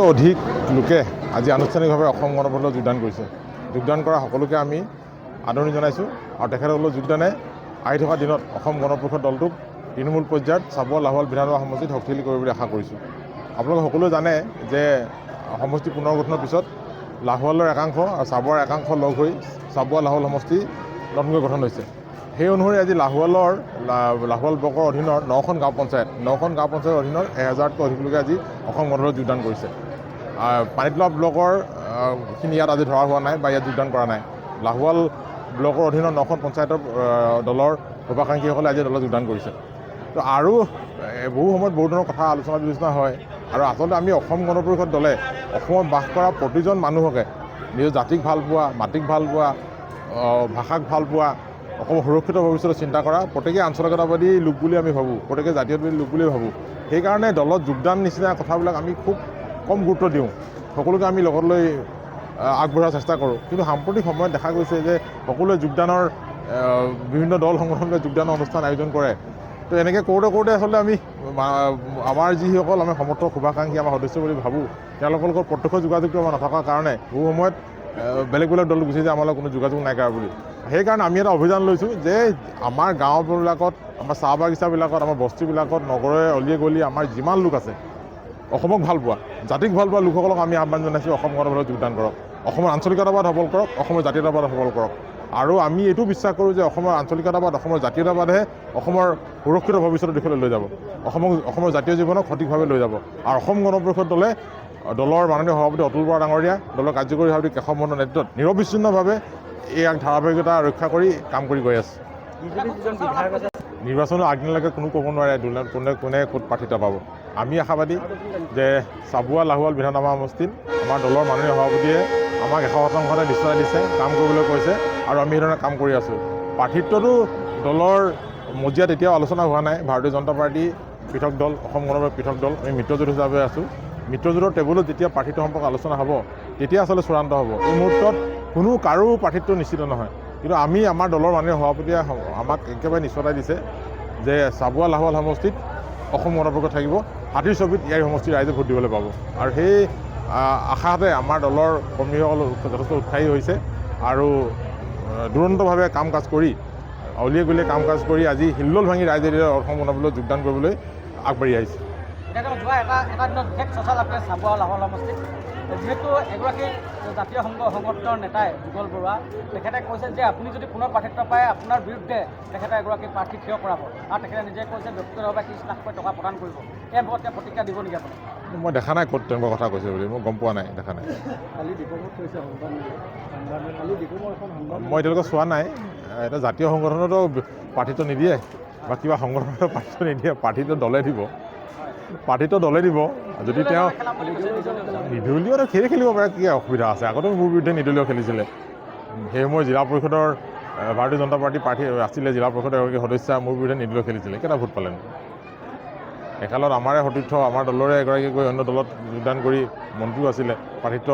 অধিক লোকে আজি আনুষ্ঠানিকভাৱে অসম গণ পৰিষদত যোগদান কৰিছে। যোগদান কৰা সকলোকে আমি আদৰণি জনাইছোঁ আৰু তেখেতসকলৰ যোগদানে আহি থকা দিনত অসম গণ পৰিষদ দলটোক তৃণমূল পৰ্যায়ত চাবুৱা লাহোৱাল বিধানসভা সমষ্টিত শক্তিশালী কৰিব বুলি আশা কৰিছোঁ। আপোনালোকে সকলোৱে জানে যে সমষ্টি পুনৰ্গঠনৰ পিছত লাহোৱালৰ একাংশ আৰু চাবুৱাৰ একাংশ লগ হৈ চাবুৱা লাহোৱাল সমষ্টি নতুনকৈ গঠন হৈছে। সেই অনুসৰি আজি লাহোৱাল ব্লকৰ অধীনৰ 9খন গাঁও পঞ্চায়তৰ অধীনৰ 1000তকৈ অধিক লোকে আজি অসম গণ পৰিষদত যোগদান কৰিছে। পানীতোলা ব্লকৰ খিনি ইয়াত আজি ধৰা হোৱা নাই বা ইয়াত যোগদান কৰা নাই। লাহোৱাল ব্লকৰ অধীনৰ 9খন পঞ্চায়তৰ দলৰ শুভাকাংক্ষীসকলে আজি দলত যোগদান কৰিছে। তো আৰু বহু সময়ত বহু ধৰণৰ কথা আলোচনা বিবেচনা হয় আৰু আচলতে আমি অসম গণ পৰিষদ দলে অসমত বাস কৰা প্ৰতিজন মানুহকে নিজৰ জাতিক ভাল পোৱা, মাটিক ভাল পোৱা, ভাষাক ভাল পোৱা, অসমৰ সুৰক্ষিত ভৱিষ্যতৰ চিন্তা কৰা প্ৰত্যেকেই আঞ্চলিকতাবাদী লোক বুলি আমি ভাবোঁ, প্ৰত্যেকে জাতীয়তাবাদী লোক বুলিয়ে ভাবোঁ। সেইকাৰণে দলত যোগদান নিচিনা কথাবিলাক আমি খুব কম গুৰুত্ব দিওঁ, সকলোকে আমি লগত লৈ আগবঢ়াৰ চেষ্টা কৰোঁ। কিন্তু সাম্প্ৰতিক সময়ত দেখা গৈছে যে সকলোৱে যোগদানৰ বিভিন্ন দল সংগঠনলৈ যোগদানৰ অনুষ্ঠান আয়োজন কৰে। তো এনেকৈ কৰোঁতে আচলতে আমি আমাৰ যিসকল আমি সমৰ্থক শুভাকাংক্ষী আমাৰ সদস্য বুলি ভাবোঁ তেওঁলোকৰ লগত প্ৰত্যক্ষ যোগাযোগটো আমাৰ নথকাৰ কাৰণে বহু সময়ত বেলেগ দল গুচি যায়, আমাৰ লগত কোনো যোগাযোগ নাইকিয়া বুলি। সেইকাৰণে আমি এটা অভিযান লৈছোঁ যে আমাৰ গাঁওবিলাকত, আমাৰ চাহ বাগিচাবিলাকত, আমাৰ বস্তিবিলাকত, নগৰে অলিয়ে গলিয়ে আমাৰ যিমান লোক আছে অসমক ভাল পোৱা, জাতিক ভাল পোৱা লোকসকলক আমি আহ্বান জনাইছোঁ অসম গণ পৰিষদত যোগদান কৰক, অসমৰ আঞ্চলিকতাবাদ সবল কৰক, অসমৰ জাতীয়তাবাদ সবল কৰক। আৰু আমি এইটো বিশ্বাস কৰোঁ যে অসমৰ আঞ্চলিকতাবাদ, অসমৰ জাতীয়তাবাদহে অসমৰ সুৰক্ষিত ভৱিষ্যতৰ দিশলৈ লৈ যাব, অসমৰ জাতীয় জীৱনক সঠিকভাৱে লৈ যাব। আৰু অসম গণ পৰিষদ দলে দলৰ মাননীয় সভাপতি অতুল বৰা ডাঙৰীয়া, দলৰ কাৰ্যকৰী সভাপতি কেশৱ মহন্তৰ নেতৃত্বত নিৰবিচ্ছিন্নভাৱে এই ধাৰাবাহিকতা ৰক্ষা কৰি কাম কৰি গৈ আছে। নিৰ্বাচনৰ আগদিনালৈকে কোনো ক'ব নোৱাৰে কোনে ক'ত প্ৰাৰ্থিত্ব পাব। আমি আশাবাদী যে চাবুৱা লাহোৱাল বিধানসভা সমষ্টিত আমাৰ দলৰ মাননীয় সভাপতিয়ে আমাক 100% নিশ্চয় দিছে, কাম কৰিবলৈ কৈছে আৰু আমি সেইধৰণে কাম কৰি আছোঁ। প্ৰাৰ্থিত্বটো দলৰ মজিয়াত এতিয়াও আলোচনা হোৱা নাই। ভাৰতীয় জনতা পাৰ্টি পৃথক দল, অসম গণ পৰিষদ পৃথক দল, আমি মিত্ৰজোঁট হিচাপে আছোঁ। মিত্ৰজোঁটৰ টেবুলত যেতিয়া প্ৰাৰ্থিত্ব সম্পৰ্কে আলোচনা হ'ব তেতিয়া আচলতে চূড়ান্ত হ'ব। এই মুহূৰ্তত কাৰো প্ৰাৰ্থিত্ব নিশ্চিত নহয়, কিন্তু আমি আমাৰ দলৰ মাননীয় সভাপতিয়ে আমাক একেবাৰে নিশ্চয়তা দিছে যে চাবুৱা লাহোৱাল সমষ্টিত অসম গণ পৰিষদ থাকিব, হাতীৰ ছবিত ইয়াৰ সমষ্টিৰ ৰাইজে ভোট দিবলৈ পাব। আৰু সেই আশাতে আমাৰ দলৰ কৰ্মীসকল যথেষ্ট উৎসাহী হৈছে আৰু দুৰন্তভাৱে কাম কাজ কৰি, অলিয়ে গলিয়ে কাম কাজ কৰি আজি হিল্লোল ভাঙি ৰাইজে অসম গণ পৰিষদত যোগদান কৰিবলৈ আগবাঢ়ি আহিছে। এটা দিনত বিশেষ চৰ্চা লাভ কৰে চাবুৱা লাহোৱাল সমষ্টিত, যিহেতু এগৰাকী জাতীয় সংগঠনৰ নেতাই যুগল বৰুৱা তেখেতে কৈছে যে আপুনি যদি পুনৰ প্ৰাৰ্থিত্ব পায় আপোনাৰ বিৰুদ্ধে তেখেতে এগৰাকী প্ৰাৰ্থী থিয় কৰাব আৰু তেখেতে নিজে কৈছে ব্যক্তিগতভাৱে 30 লাখকৈ টকা প্ৰদান কৰিব। এই ওপৰত প্ৰতিক্ৰিয়া দিব নেকি আপুনি? মই দেখা নাই ক'ত তেনেকুৱা কথা কৈছে বুলি, মই গম পোৱা নাই, দেখা নাই। মই এতিয়ালৈকে চোৱা নাই। এটা জাতীয় সংগঠনতো প্ৰাৰ্থিত্ব নিদিয়ে বা কিবা সংগঠনতো প্ৰাৰ্থিত্ব নিদিয়ে, প্ৰাৰ্থিত্ব দলে দিব, যদি তেওঁ নিৰ্দলীয় খেলিব পাৰে, কি অসুবিধা আছে? আগতেও মোৰ বিৰুদ্ধে নিৰ্দলীয় খেলিছিলে। সেই সময়ত জিলা পৰিষদৰ ভাৰতীয় জনতা পাৰ্টি প্ৰাৰ্থী আছিলে, জিলা পৰিষদৰ এগৰাকী সদস্য মোৰ বিৰুদ্ধে নিৰ্দলীয় খেলিছিলে, কেইটা ভোট পালে? একালত আমাৰে সতীৰ্থ, আমাৰ দলৰে এগৰাকী গৈ অন্য দলত যোগদান কৰি মন্ত্ৰীও আছিলে, প্ৰাৰ্থিত্ব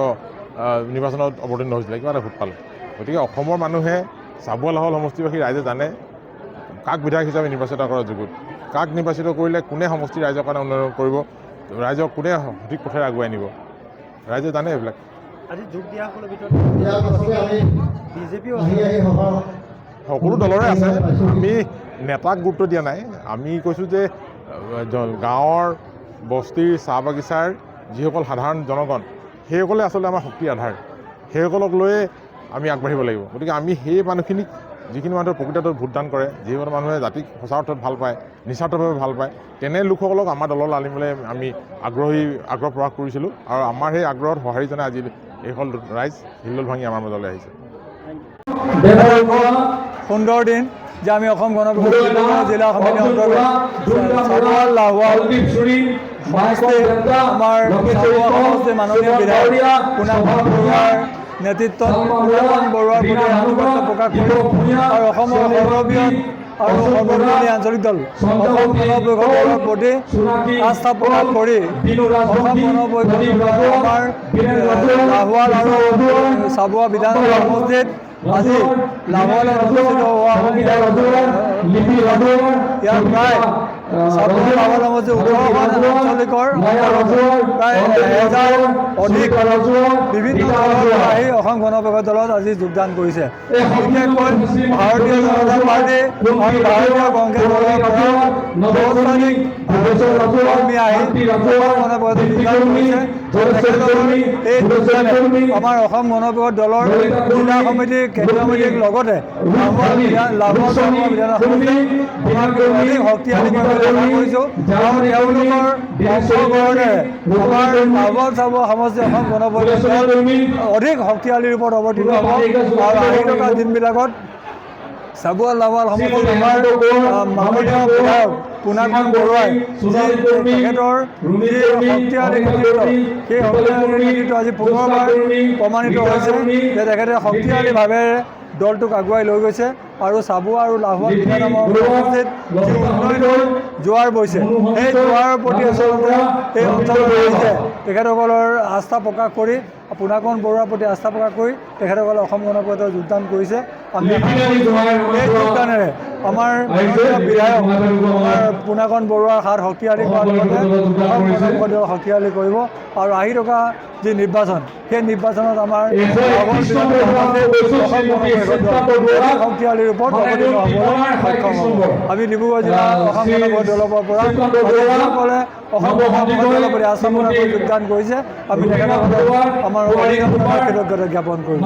নিৰ্বাচনত অৱতীৰ্ণ হৈছিলে, কিবা এটা ভোট পালে? গতিকে অসমৰ মানুহে চাবুৱা লাহোৱাল সমষ্টিবাসী ৰাইজে জানে কাক বিধায়ক হিচাপে নিৰ্বাচিত কৰাৰ যোগ্য, কাক নিৰ্বাচিত কৰিলে কোনে সমষ্টিৰ ৰাইজৰ কাৰণে উন্নয়ন কৰিব, ৰাইজক কোনে সঠিক পথেৰে আগুৱাই নিব, ৰাইজে জানে এইবিলাক। আজি যোগ দিয়াসকলৰ ভিতৰত বিজেপিও সকলো দলৰে আছে। আমি নেতাক গুৰুত্ব দিয়া নাই, আমি কৈছোঁ যে গাঁৱৰ বস্তিৰ চাহ বাগিচাৰ যিসকল সাধাৰণ জনগণ সেইসকলে আচলতে আমাৰ শক্তিৰ আধাৰ, সেইসকলক লৈয়ে আমি আগবাঢ়িব লাগিব। গতিকে আমি সেই মানুহখিনিক, যিখিনি মানুহে প্ৰকৃততে ভোটদান কৰে, যিসকল মানুহে জাতিক সঁচা অৰ্থত ভাল পায়, নিস্বাৰ্থভাৱে ভাল পায়, তেনে লোকসকলক আমাৰ দললৈ আনিবলৈ আমি আগ্ৰহ প্ৰকাশ কৰিছিলোঁ আৰু আমাৰ সেই আগ্ৰহত সঁহাৰি জনাই আজি এইসকল ৰাইজ হিল্লোল ভাঙি আমাৰ মাজলৈ আহিছে। সুন্দৰ দিন যে আমি অসম গণ পৰিষদ জিলা সমিতিৰ অন্তৰ্গত চাবুৱা লাহোৱাল আমাৰ চাবুৱা সমষ্টিৰ মাননীয় বিধায়ক পুনাম বৰুৱাৰ নেতৃত্বত বৰুৱাৰ প্ৰতি আনুগত্য প্ৰকাশ কৰি আৰু অসমৰ সৰ্ববৃহৎ আৰু সৰ্ববৃহৎ আঞ্চলিক দল অসম গণ পৰিষদ দলৰ প্ৰতি আস্থা প্ৰকাশ কৰি অসম গণ পৰিষদ আমাৰ লাহোৱাল আৰু চাবুৱা বিধানসভা সমষ্টিত আজি লাহোৱালত অনুষ্ঠিত হোৱা ইয়াত প্ৰায় চাবুৱা লাভাৰ সমষ্টি 18খন আঞ্চলিকৰ প্ৰায় 1000 অধিক বিভিন্ন দলৰ পৰা আহি অসম গণ পৰিষদ দলত আজি যোগদান কৰিছে। বিশেষকৈ ভাৰতীয় জনতা পাৰ্টি আৰু ভাৰতীয় কংগ্ৰেছ দলৰ পৰা সহস্ৰাধিক কৰ্মী আহি অসম গণ পৰিষদত যোগদান কৰিছে। তেখেতসকলৰ এই যোগদানে আমাৰ অসম গণ পৰিষদ দলৰ জিলা সমিতি কেন্দ্ৰীয় সমিতিৰ লগতে লাভৰ বিধান সমষ্টিক অধিক শক্তিশালী কৰিবলৈ আশা কৰিছোঁ আৰু তেওঁলোকৰ অংশগ্ৰহণেৰে আমাৰ লাভৰ চাবুৱা সমষ্টি অসম গণ পৰিষদ দল অধিক শক্তিশালী ৰূপত অৱতীৰ্ণ হ'ব আৰু আহি থকা দিনবিলাকত চাবুৱা লাভাৰ সমষ্টিত আমাৰ মাননীয় বিধায়ক পুনাকণ বৰুৱাই তেখেতৰ যি শক্তিশালী নেতৃত্ব সেই শক্তিশালী নেতৃত্ব আজি পুনৰবাৰ প্ৰমাণিত হৈছে যে তেখেতে শক্তিশালীভাৱে দলটোক আগুৱাই লৈ গৈছে আৰু চাবুৱা আৰু লাহোৱাল নামৰ সমষ্টিত যি উন্নয়নৰ জোৱাৰ বৈছে সেই জোৱাৰৰ প্ৰতি আচলতে এই অঞ্চলৰ ৰাইজে তেখেতসকলৰ আস্থা প্ৰকাশ কৰি পুনাকণ বৰুৱাৰ প্ৰতি আস্থা প্ৰকাশ কৰি তেখেতসকলে অসম গণ পৰিষদত যোগদান কৰিছে। আমি এই যোগদানেৰে আমাৰ বিধায়ক আমাৰ পুনাকণ বৰুৱাৰ হাত শক্তিশালী কৰাৰ লগতে অসম গণ পৰিষদক শক্তিশালী কৰিব আৰু আহি থকা যি নিৰ্বাচন সেই নিৰ্বাচনত আমাৰ শক্তিশালী ৰূপত অৱতীৰ্ণ হ'বলৈ সক্ষম হ'ব। আমি ডিব্ৰুগড় জিলা অসম গণ পৰিষদ দলৰ পৰা যিসকলে অসম গণ পৰিষদ দলৰ প্ৰতি আস্থা প্ৰকাশ কৰি যোগদান কৰিছে আমি তেখেতসকলক আমাৰ কৃতজ্ঞতা জ্ঞাপন কৰিম।